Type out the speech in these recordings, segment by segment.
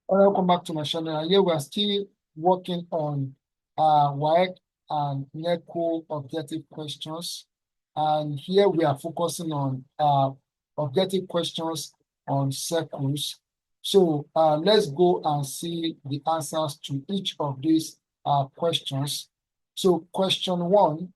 Welcome back to my channel. And here we are still working on Waec and Neco objective questions. And here we are focusing on objective questions on circles. So let's go and see the answers to each of these questions. So question 1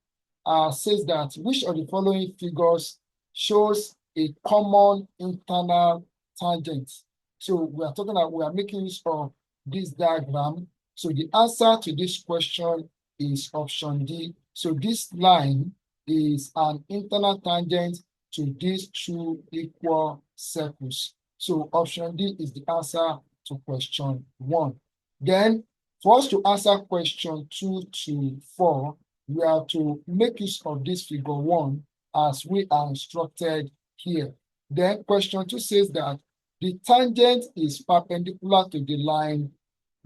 says that which of the following figures shows a common internal tangent? So we are making use of this diagram. So the answer to this question is option D. So this line is an internal tangent to these two equal circles. So option D is the answer to question 1. Then for us to answer question 2 to 4, we have to make use of this figure 1 as we are instructed here. Then question 2 says that the tangent is perpendicular to the line.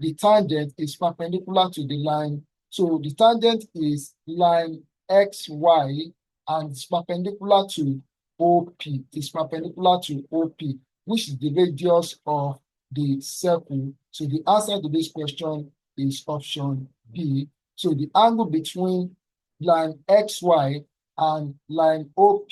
The tangent is perpendicular to the line. So the tangent is line XY and it's perpendicular to OP. It's perpendicular to OP, which is the radius of the circle. So the answer to this question is option B. So the angle between line XY and line OP,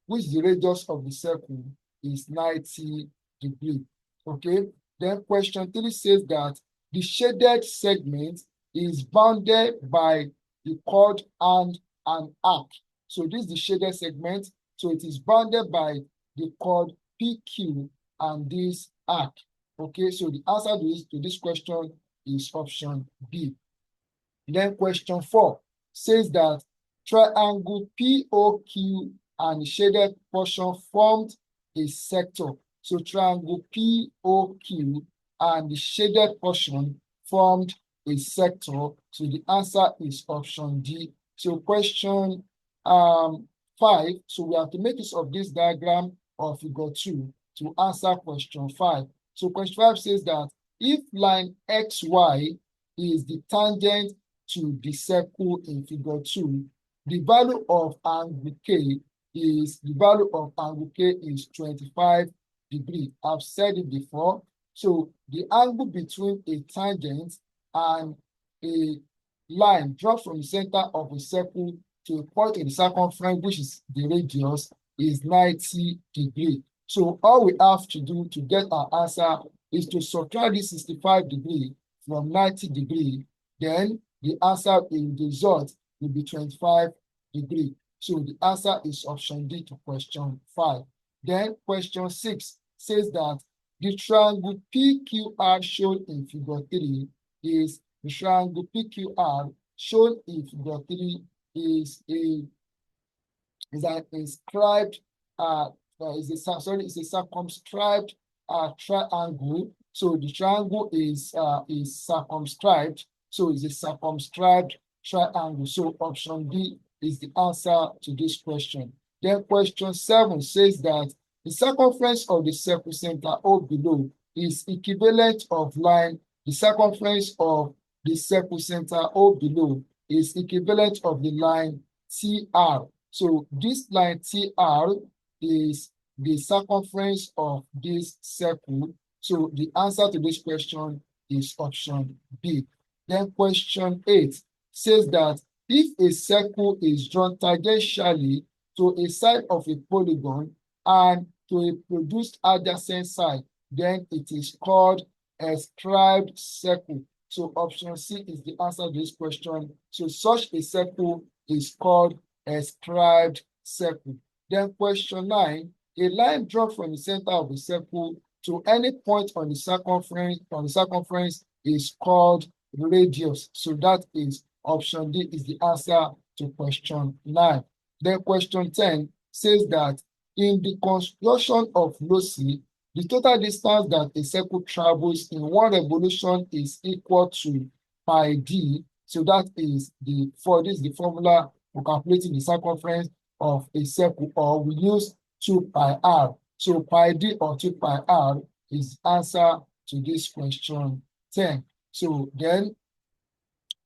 which is the radius of the circle, is 90 degree. Okay. Then question 3 says that the shaded segment is bounded by the chord and an arc. So this is the shaded segment. So it is bounded by the chord PQ and this arc. Okay. So the answer to this question is option B. Then question 4 says that triangle POQ and shaded portion formed a sector. So triangle POQ and the shaded portion formed a sector. So the answer is option D. So question 5. So we have to make use of this diagram of figure 2 to answer question 5. So question 5 says that if line XY is the tangent to the circle in figure 2, the value of angle K is 25 degree. I've said it before. So the angle between a tangent and a line drawn from the center of a circle to a point in the circumference, which is the radius, is 90 degree. So all we have to do to get our answer is to subtract this 65 degree from 90 degree. Then the answer in the result will be 25 degree. So the answer is option D to question 5. Then question 6 says that the triangle PQR shown in figure 3 is the triangle PQR shown in figure 3 is an inscribed is a circumscribed triangle. So the triangle is circumscribed. So it's a circumscribed triangle. So option D is the answer to this question. Then question 7 says that the circumference of the circle center O below is equivalent of line. The circumference of the circle center O below is equivalent of the line TR. So this line TR is the circumference of this circle. So the answer to this question is option B. Then question 8 says that if a circle is drawn tangentially to a side of a polygon and to a produced adjacent side, then it is called a scribed circle. So option C is the answer to this question. So such a circle is called a scribed circle. Then question 9, a line drawn from the center of the circle to any point on the circumference is called radius. So that is option D is the answer to question 9. Then question 10 says that in the construction of loci, the total distance that a circle travels in one revolution is equal to pi d. So that is this is the formula for calculating the circumference of a circle, or we use 2 pi r. So pi d or 2 pi r is the answer to this question 10. So then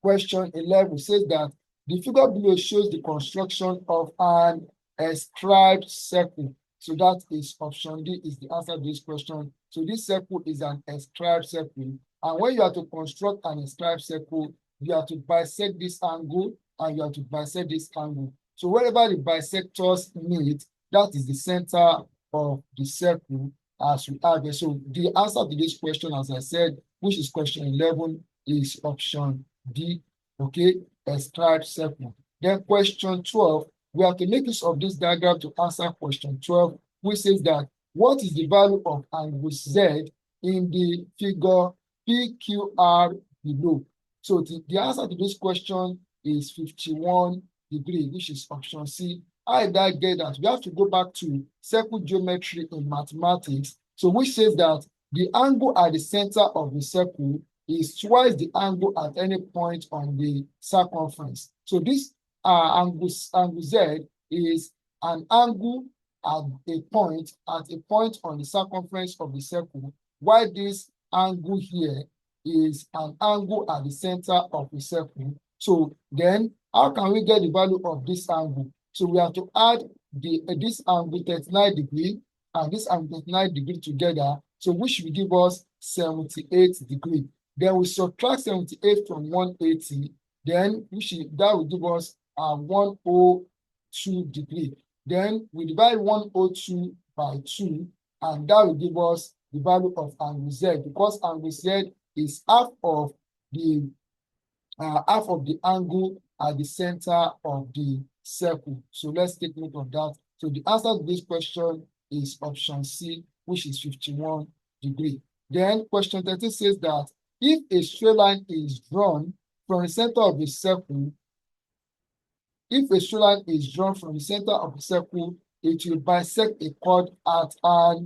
question 11 says that the figure below shows the construction of an ascribed circle. So that is option D is the answer to this question. So this circle is an inscribed circle. And when you are to construct an inscribed circle, you have to bisect this angle and you have to bisect this angle. So wherever the bisectors meet, that is the center of the circle as we have it. So the answer to this question, as I said, which is question 11, is option D, okay, inscribed circle. Then question 12, we have to make use of this diagram to answer question 12, which says that what is the value of angle Z in the figure PQR below? So the answer to this question is 51 degrees, which is option C. How did I get that? We have to go back to circle geometry in mathematics, so which says that the angle at the center of the circle is twice the angle at any point on the circumference. So this angle Z is an angle at a point on the circumference of the circle, while this angle here is an angle at the center of the circle. So then how can we get the value of this angle? So we have to add this angle 39 degrees and this angle 39 degrees together, so which will give us 78 degrees. Then we subtract 78 from 180, then that will give us 102 degrees. Then we divide 102 by 2, and that will give us the value of angle Z, because angle Z is half of the angle at the center of the circle. So let's take note of that. So the answer to this question is option C, which is 51 degrees. Then question 13 says that if a straight line is drawn from the center of the circle, it will bisect a chord at a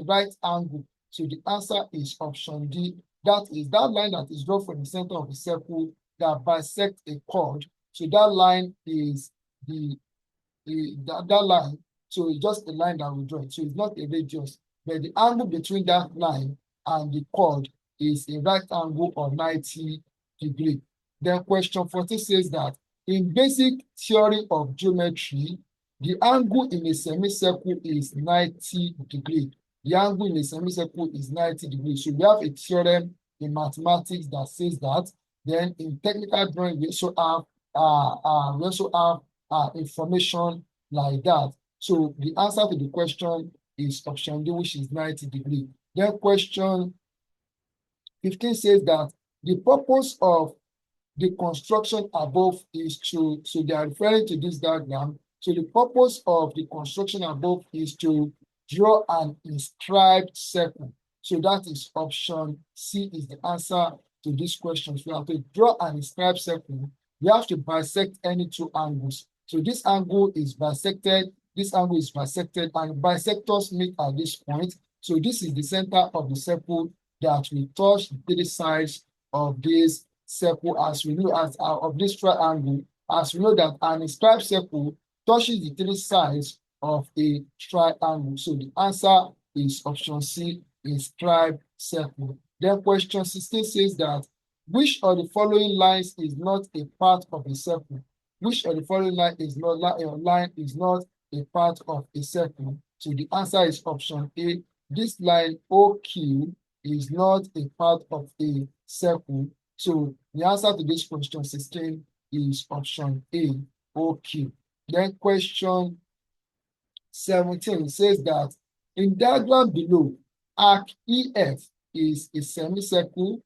right angle. So the answer is option D. That is that line that is drawn from the center of the circle that bisects a chord. So that line is that line. So it's just a line that we draw. So it's not a radius, but the angle between that line and the chord is a right angle of 90 degrees. Then question 14 says that in basic theory of geometry, the angle in a semicircle is 90 degrees. The angle in a semicircle is 90 degrees. So we have a theorem in mathematics that says that. Then in technical drawing, we also have information like that. So the answer to the question is option D, which is 90 degrees. Then question 15 says that the purpose of the construction above is to, so they are referring to this diagram. So the purpose of the construction above is to draw an inscribed circle. So that is option C is the answer to this question. So we have to draw an inscribed circle. We have to bisect any two angles. So this angle is bisected, this angle is bisected, and bisectors meet at this point. So this is the center of the circle that will touch the three sides of this circle, as we know, of this triangle, as we know that an inscribed circle touches the three sides of a triangle. So the answer is option C, inscribed circle. Then question 16 says that which of the following lines is not a part of a circle? Which of the following line is not a part of a circle? So the answer is option A. This line OQ is not a part of a circle. So the answer to this question 16 is option A, OQ. Then question 17 says that in diagram below, arc EF is a semicircle.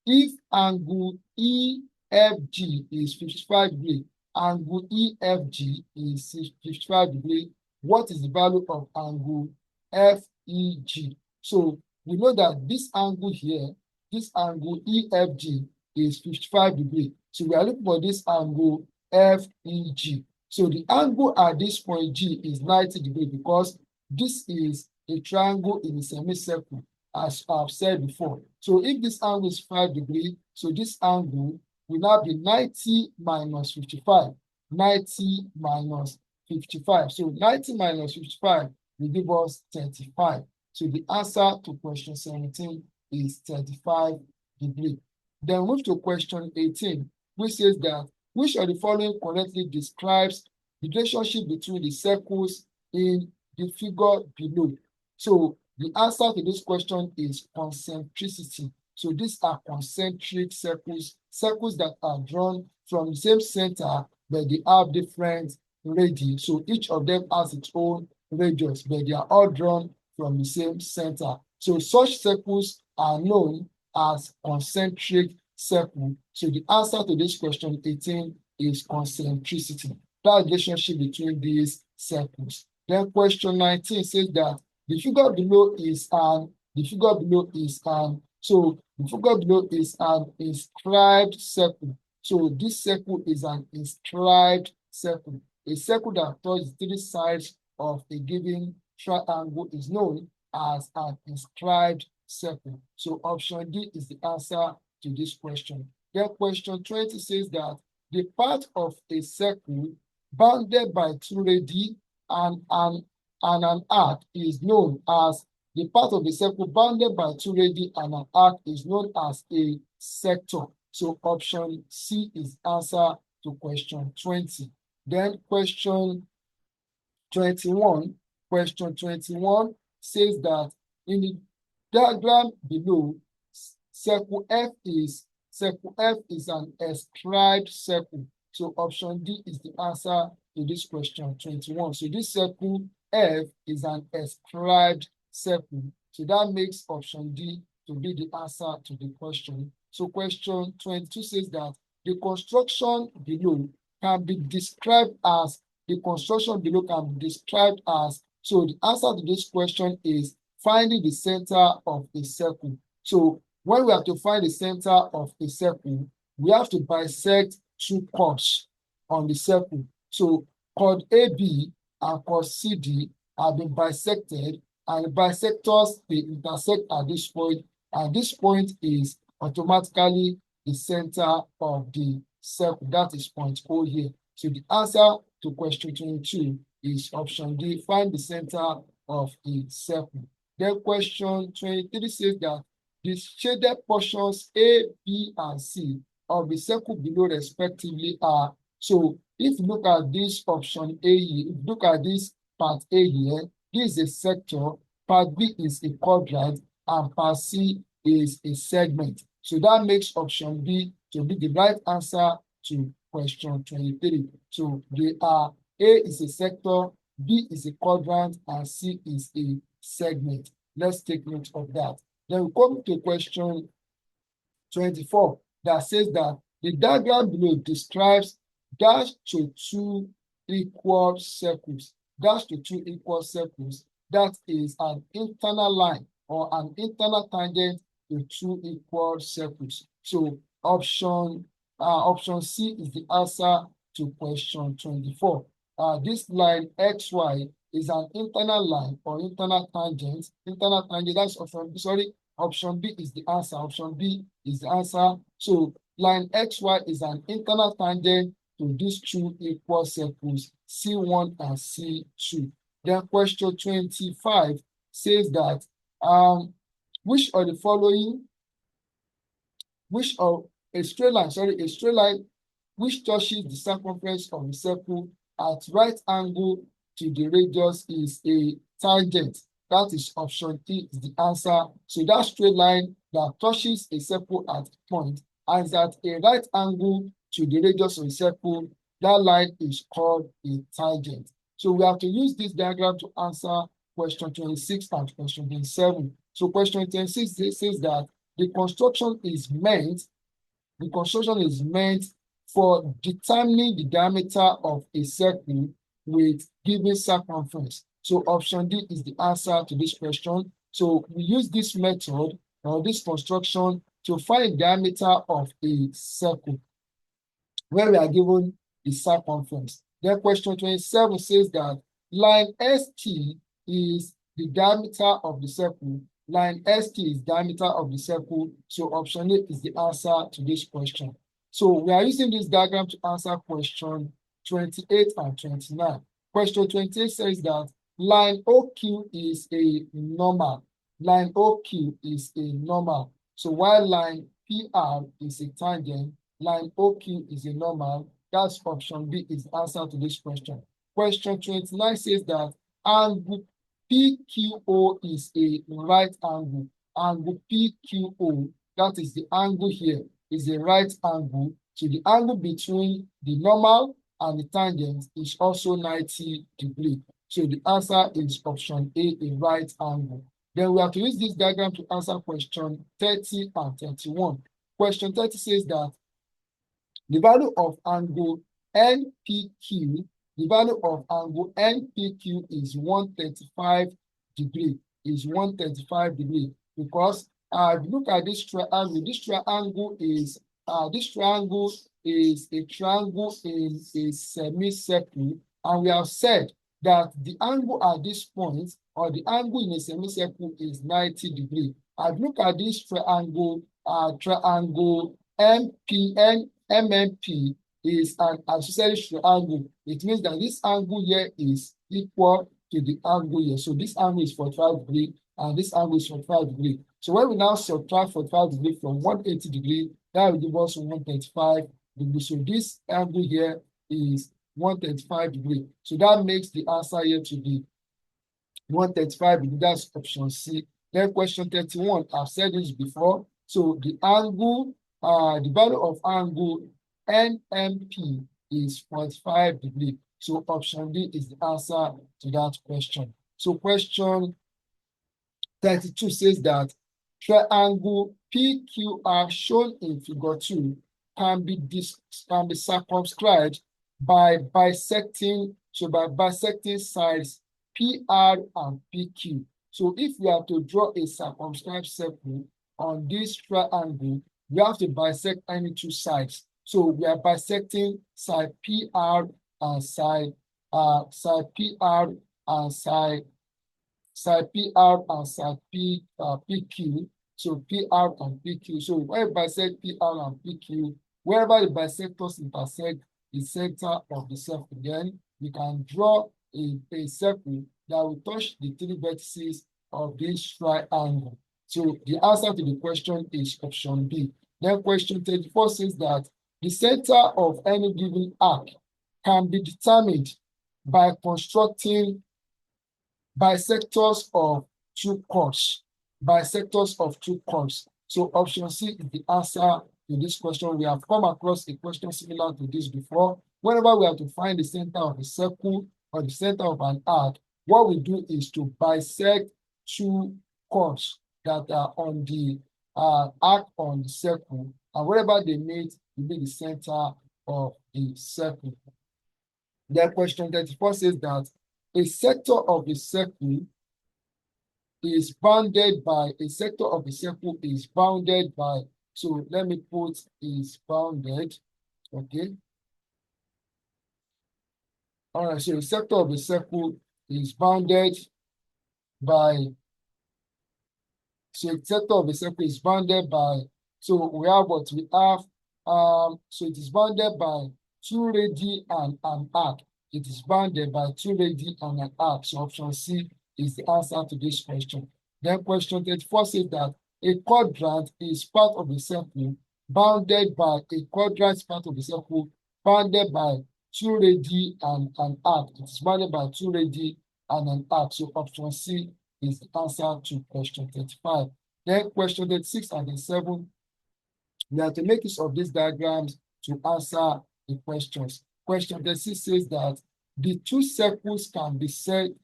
If angle EFG is 55 degrees, angle EFG is 55 degrees, what is the value of angle FEG? So we know that this angle here, this angle EFG is 55 degrees. So we are looking for this angle FEG. So the angle at this point G is 90 degrees because this is a triangle in a semicircle, as I've said before. So if this angle is 5 degrees, so this angle will now be 90 minus 55. 90 minus 55. So 90 minus 55 will give us 35. So the answer to question 17 is 35 degrees. Then move to question 18, which says that which of the following correctly describes the relationship between the circles in the figure below. So the answer to this question is concentricity. So these are concentric circles, circles that are drawn from the same center, but they have different radii. So each of them has its own radius, but they are all drawn from the same center. So such circles are known as concentric circle. So the answer to this question 18 is concentricity. That relationship between these circles. Then question 19 says that the figure below is an inscribed circle. So this circle is an inscribed circle. A circle that touches three sides of a given triangle is known as an inscribed circle. So option D is the answer to this question. Then question 20 says that the part of a circle bounded by two radii and an arc is known as the part of the circle bounded by two radii and an arc is known as a sector. So option C is answer to question 20. Then question 21 says that in the diagram below, circle F is an inscribed circle. So option D is the answer to this question 21. So this circle F is an inscribed circle. So that makes option D to be the answer to the question. So question 22 says that the construction below can be described as, so the answer to this question is finding the center of a circle. So when we have to find the center of a circle, we have to bisect two chords on the circle. So chord AB and chord CD have been bisected, and the bisectors, they intersect at this point, and this point is automatically the center of the circle. That is point O here. So the answer to question 22 is option D, find the center of a circle. Then question 23 says that the shaded portions A, B, and C of the circle below respectively are. So if you look at this option A here, if you look at this part A here, this is a sector, part B is a quadrant, and part C is a segment. So that makes option B to be the right answer to question 23. So they are A is a sector, B is a quadrant, and C is a segment. Let's take note of that. Then we come to question 24 that says that the diagram below describes dash to two equal circles. Dash to two equal circles, that is an internal line or an internal tangent to two equal circles. So option C is the answer to question 24. This line XY is an internal line or internal tangent. That's option B. Sorry, option B is the answer. Option B is the answer. So line XY is an internal tangent to these two equal circles, C1 and C2. Then question 25 says that which of the following, a straight line which touches the circumference of the circle at right angle to the radius is a tangent. That is option E is the answer. So that straight line that touches a circle at a point and is at a right angle to the radius of the circle, that line is called a tangent. So we have to use this diagram to answer question 26 and question 27. So question 26 says that the construction is meant for determining the diameter of a circle with given circumference. So option D is the answer to this question. So we use this method or this construction to find the diameter of a circle where we are given the circumference. Then question 27 says that line ST is the diameter of the circle. Line ST is diameter of the circle. So option A is the answer to this question. So we are using this diagram to answer question 28 and 29. Question 28 says that line OQ is a normal. Line OQ is a normal. So while line PR is a tangent, line OQ is a normal. That's option B is the answer to this question. Question 29 says that angle PQO is a right angle. Angle PQO, that is the angle here, is a right angle. So the angle between the normal and the tangent is also 90 degrees. So the answer is option A, a right angle. Then we have to use this diagram to answer question 30 and 31. Question 30 says that the value of angle NPQ, the value of angle NPQ is 135 degree, because if you look at this triangle is a triangle in a semicircle, and we have said that the angle at this point, or the angle in a semicircle, is 90 degrees. If you look at this triangle MMP is an isosceles triangle. It means that this angle here is equal to the angle here. So this angle is 45 degrees and this angle is 45 degrees. So when we now subtract 45 degrees from 180 degrees, that will give us 135 degrees. So this angle here is 135 degrees. So that makes the answer here to be 135 degrees. That's option C. Then question 31, I've said this before. So the value of angle NMP is 45 degrees. So option D is the answer to that question. So question 32 says that triangle PQR shown in figure 2 can be circumscribed by bisecting sides PR and PQ. So if we are to draw a circumscribed circle on this triangle, we have to bisect any two sides. So we are bisecting side PR and side PR and side PQ. So PR and PQ. So when we bisect PR and PQ, wherever the bisectors intersect the center of the circle, then we can draw a circle that will touch the three vertices of this triangle. So the answer to the question is option B. Then question 34 says that the center of any given arc can be determined by constructing bisectors of two chords. So option C is the answer to this question. We have come across a question similar to this before. Whenever we have to find the center of a circle or the center of an arc, what we do is to bisect two chords that are on the arc on the circle, and wherever they meet will be the center of the circle. Then question 34 says that a sector of the circle is bounded by, so let me put is bounded, okay? All right, so the sector of the circle is bounded by, so we have what we have, so it is bounded by two radii and an arc. It is bounded by two radii and an arc. So option C is the answer to this question. Then question 34 says that a quadrant is part of the circle bounded by two radii and an arc. It is bounded by two radii and an arc. So option C is the answer to question 35. Then question 36 and 37, we have to make use of these diagrams to answer the questions. Question 36 says that the two circles can be said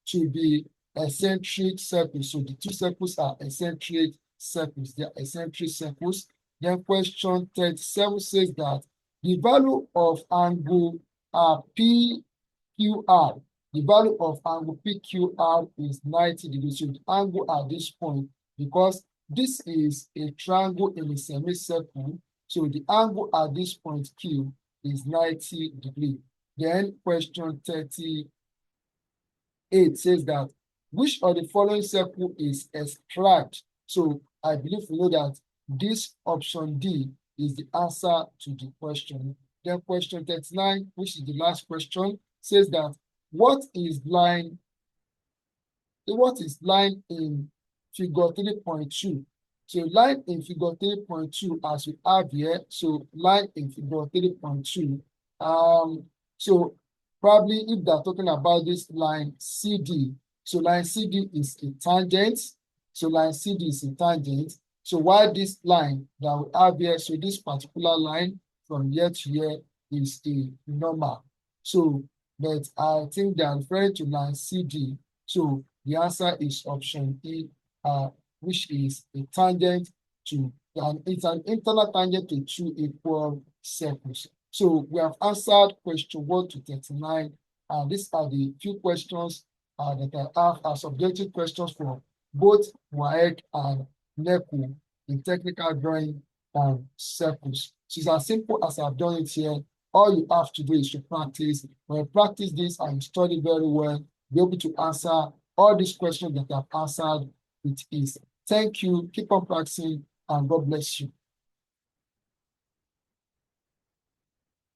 to be eccentric circles. So the two circles are eccentric circles. They are eccentric circles. Then question 37 says that the value of angle PQR, is 90 degrees. So the angle at this point, because this is a triangle in a semicircle, so the angle at this point Q is 90 degrees. Then question 38 says that which of the following circle is ascribed? So I believe we know that this option D is the answer to the question. Then question 39, which is the last question, says that what is line in figure 3.2? So line in figure 3.2 as we have here, so line in figure 3.2. So Probably if they're talking about this line CD, so line CD is a tangent. So line CD is a tangent. So while this line that we have here, so this particular line from here to here is a normal. So, but I think they are referring to line CD. So the answer is option E, which is a tangent to, and it's an internal tangent to two equal circles. So we have answered question 1 to 39. And these are the few questions that I have as objective questions for both Waec and Neco in technical drawing and circles. So it's as simple as I've done it here. All you have to do is to practice. When you practice this and you study very well, you'll be able to answer all these questions that I've answered with ease. Thank you. Keep on practicing and God bless you.